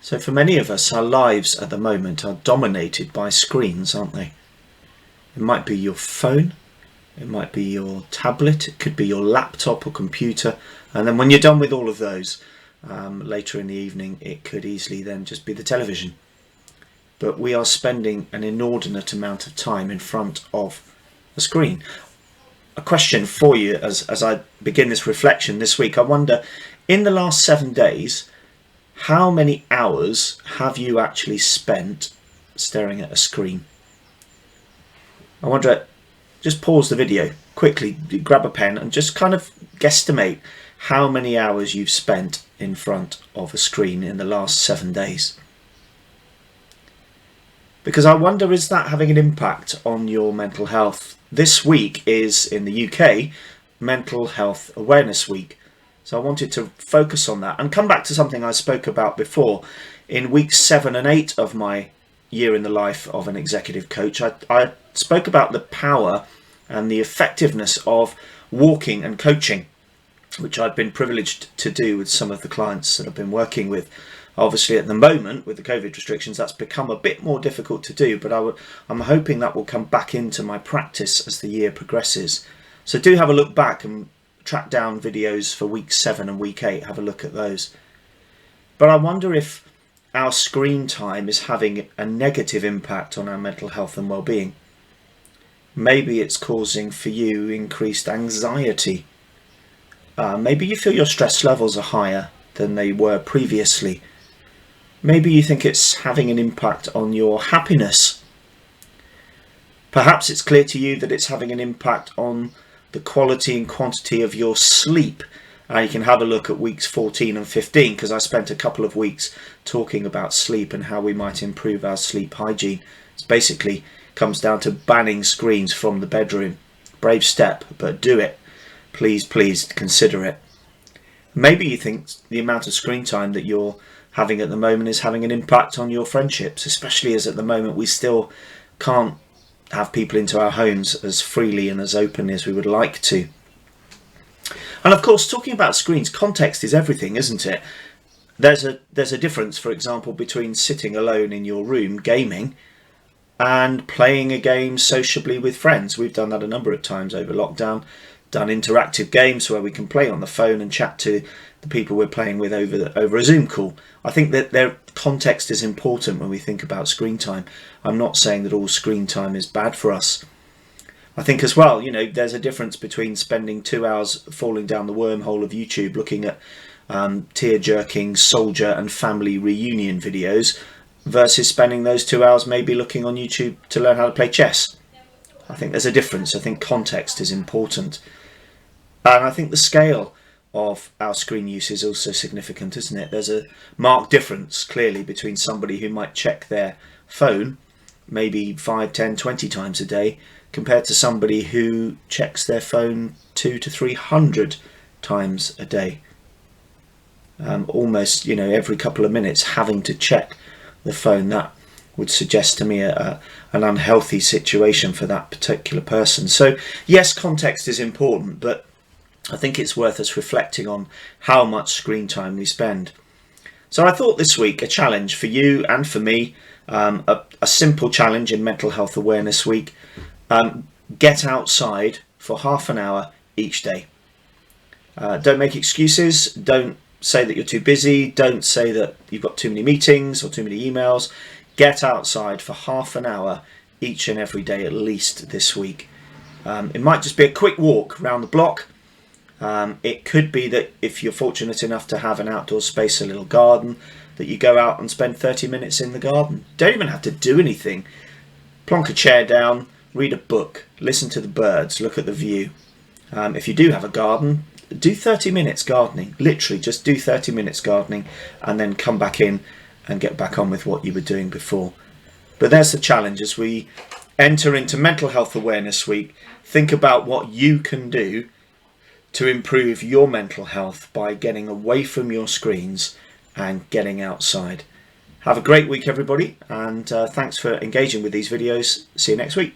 So for many of us, our lives at the moment are dominated by screens, aren't they? It might be your phone, it might be your tablet, it could be your laptop or computer, and then when you're done with all of those, later in the evening, it could easily then just be the television. But we are spending an inordinate amount of time in front of a screen. A question for you as I begin this reflection this week. I wonder, in the last 7 days, how many hours have you actually spent staring at a screen? I wonder, just pause the video quickly, grab a pen and just kind of guesstimate how many hours you've spent in front of a screen in the last 7 days. Because I wonder, is that having an impact on your mental health? This week is, in the UK, Mental Health Awareness Week. So I wanted to focus on that and come back to something I spoke about before. In weeks 7 and 8 of my year in the life of an executive coach, I spoke about the power and the effectiveness of walking and coaching, which I've been privileged to do with some of the clients that I've been working with. Obviously, at the moment, with the COVID restrictions, that's become a bit more difficult to do, but I'm hoping that will come back into my practice as the year progresses. So do have a look back and track down videos for week 7 and week 8, have a look at those. But I wonder if our screen time is having a negative impact on our mental health and well-being. Maybe it's causing for you increased anxiety. Maybe you feel your stress levels are higher than they were previously. Maybe you think it's having an impact on your happiness. Perhaps it's clear to you that it's having an impact on the quality and quantity of your sleep. You can have a look at weeks 14 and 15 because I spent a couple of weeks talking about sleep and how we might improve our sleep hygiene. It basically comes down to banning screens from the bedroom. Brave step, but do it. Please consider it. Maybe you think the amount of screen time that you're having at the moment is having an impact on your friendships, especially as at the moment we still can't have people into our homes as freely and as openly as we would like to. And of course, talking about screens, context is everything, isn't it? There's a difference, for example, between sitting alone in your room gaming and playing a game sociably with friends. We've done that a number of times over lockdown, done interactive games where we can play on the phone and chat to the people we're playing with over a Zoom call. I think that their context is important when we think about screen time. I'm not saying that all screen time is bad for us. I think as well, there's a difference between spending 2 hours falling down the wormhole of YouTube looking at tear-jerking soldier and family reunion videos versus spending those 2 hours maybe looking on YouTube to learn how to play chess. I think there's a difference. I think context is important. And I think the scale of our screen use is also significant, isn't it? There's a marked difference, clearly, between somebody who might check their phone maybe 5, 10, 20 times a day compared to somebody who checks their phone 200 to 300 times a day. Almost, every couple of minutes having to check the phone. That would suggest to me an unhealthy situation for that particular person. So yes, context is important, but I think it's worth us reflecting on how much screen time we spend. So I thought this week a challenge for you and for me, a simple challenge in Mental Health Awareness Week. Get outside for half an hour each day. Don't make excuses. Don't say that you're too busy. Don't say that you've got too many meetings or too many emails. Get outside for half an hour each and every day, at least this week. It might just be a quick walk around the block. It could be that if you're fortunate enough to have an outdoor space, a little garden, that you go out and spend 30 minutes in the garden. Don't even have to do anything. Plonk a chair down, read a book, listen to the birds, look at the view. If you do have a garden, do 30 minutes gardening. Literally just do 30 minutes gardening and then come back in and get back on with what you were doing before. But there's the challenge as we enter into Mental Health Awareness Week. Think about what you can do to improve your mental health by getting away from your screens and getting outside. Have a great week, everybody, and thanks for engaging with these videos. See you next week.